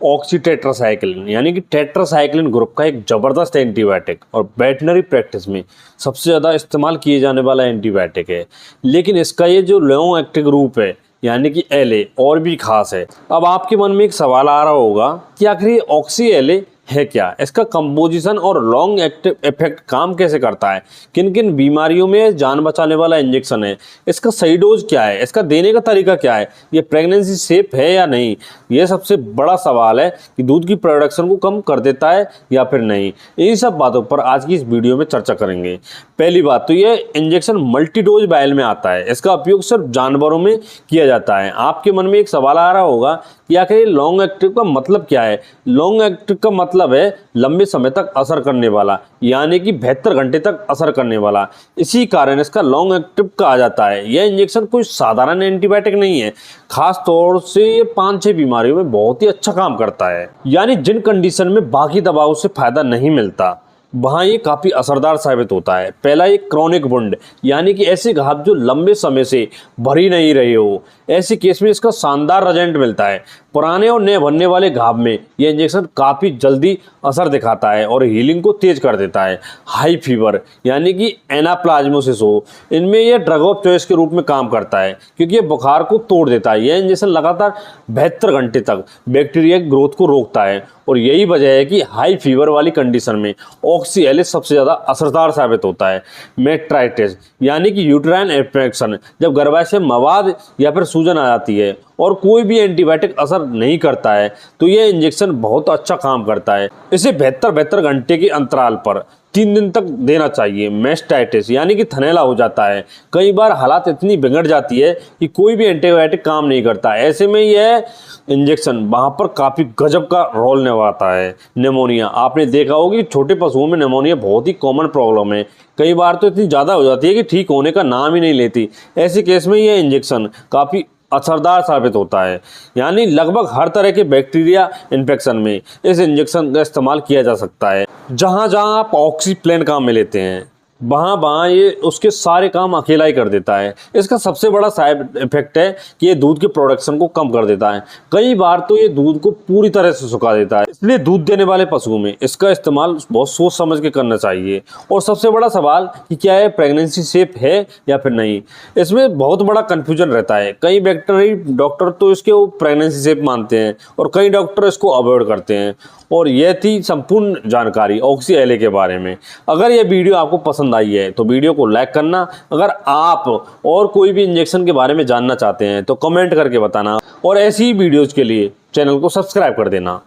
Oxy tetracycline यानी कि tetracycline group का एक ज़बरदस्त एंटीबायोटिक और वेटनरी प्रैक्टिस में सबसे ज़्यादा इस्तेमाल किए जाने वाला एंटीबायोटिक है। लेकिन इसका ये जो लॉन्ग एक्टिंग रूप है यानी कि एलए और भी खास है। अब आपके मन में एक सवाल आ रहा होगा कि आखिर ये ऑक्सी एलए है क्या, इसका कंपोजिशन और लॉन्ग एक्टिव इफेक्ट काम कैसे करता है, किन किन बीमारियों में जान बचाने वाला इंजेक्शन है, इसका सही डोज क्या है, इसका देने का तरीका क्या है, ये प्रेगनेंसी सेफ है या नहीं। ये सबसे बड़ा सवाल है कि दूध की प्रोडक्शन को कम कर देता है या फिर नहीं। इन सब बातों पर आज की इस वीडियो में चर्चा करेंगे। पहली बात तो ये इंजेक्शन मल्टी डोज वायल में आता है। इसका उपयोग सिर्फ जानवरों में किया जाता है। आपके मन में एक सवाल आ रहा होगा कि आखिर ये लॉन्ग एक्टिव का मतलब क्या है। लॉन्ग एक्टिव का मतलब है लंबे समय तक असर करने वाला, यानी कि 72 घंटे तक असर करने वाला। इसी कारण इसका लॉन्ग एक्टिव कहा जाता है। यह इंजेक्शन कोई साधारण एंटीबायोटिक नहीं है। खास तौर से ये 5-6 बीमारियों में बहुत ही अच्छा काम करता है, यानी जिन कंडीशन में बाकी दवाओं से फायदा नहीं मिलता वहाँ ये काफ़ी असरदार साबित होता है। पहला, ये क्रॉनिक वुंड यानी कि ऐसे घाव जो लंबे समय से भरी नहीं रहे हो, ऐसे केस में इसका शानदार रिजल्ट मिलता है। पुराने और नए बनने वाले घाव में यह इंजेक्शन काफ़ी जल्दी असर दिखाता है और हीलिंग को तेज कर देता है। हाई फीवर यानी कि एनाप्लाज्मोसिस हो, इनमें यह ड्रग ऑफ चॉइस के रूप में काम करता है क्योंकि ये बुखार को तोड़ देता है। यह इंजेक्शन लगातार 72 घंटे तक बैक्टीरिया की ग्रोथ को रोकता है और यही वजह है कि हाई फीवर वाली कंडीशन में ऑक्सी एलए सबसे ज़्यादा असरदार साबित होता है। मेट्राइटिस यानी कि यूट्राइन इन्फेक्शन, जब गर्भाशय में मवाद या फिर सूजन आ जाती है और कोई भी एंटीबायोटिक असर नहीं करता है तो यह इंजेक्शन बहुत अच्छा काम करता है। इसे 72 घंटे के अंतराल पर 3 दिन तक देना चाहिए। मेस्टाइटिस यानी कि थनैला हो जाता है, कई बार हालात इतनी बिगड़ जाती है कि कोई भी एंटीबायोटिक काम नहीं करता। ऐसे में यह इंजेक्शन वहाँ पर काफ़ी गजब का रोल निभाता है। निमोनिया, आपने देखा होगा कि छोटे पशुओं में निमोनिया बहुत ही कॉमन प्रॉब्लम है। कई बार तो इतनी ज़्यादा हो जाती है कि ठीक होने का नाम ही नहीं लेती। ऐसे केस में यह इंजेक्शन काफ़ी असरदार साबित होता है, यानी लगभग हर तरह के बैक्टीरिया इन्फेक्शन में इस इंजेक्शन का इस्तेमाल किया जा सकता है। जहाँ जहाँ आप ऑक्सीप्लेन काम में लेते हैं वहाँ ये उसके सारे काम अकेला ही कर देता है। इसका सबसे बड़ा साइड इफेक्ट है कि ये दूध के प्रोडक्शन को कम कर देता है। कई बार तो ये दूध को पूरी तरह से सुखा देता है, इसलिए दूध देने वाले पशुओं में इसका इस्तेमाल बहुत सोच समझ के करना चाहिए। और सबसे बड़ा सवाल कि क्या ये प्रेगनेंसी सेफ है या फिर नहीं, इसमें बहुत बड़ा कन्फ्यूजन रहता है। कई वेटरनरी डॉक्टर तो इसके प्रेगनेंसी सेफ मानते हैं और कई डॉक्टर इसको अवॉइड करते हैं। और यह थी संपूर्ण जानकारी ऑक्सी एलए के बारे में। अगर यह वीडियो आपको पसंद आई है तो वीडियो को लाइक करना। अगर आप और कोई भी इंजेक्शन के बारे में जानना चाहते हैं तो कमेंट करके बताना और ऐसी ही वीडियोज़ के लिए चैनल को सब्सक्राइब कर देना।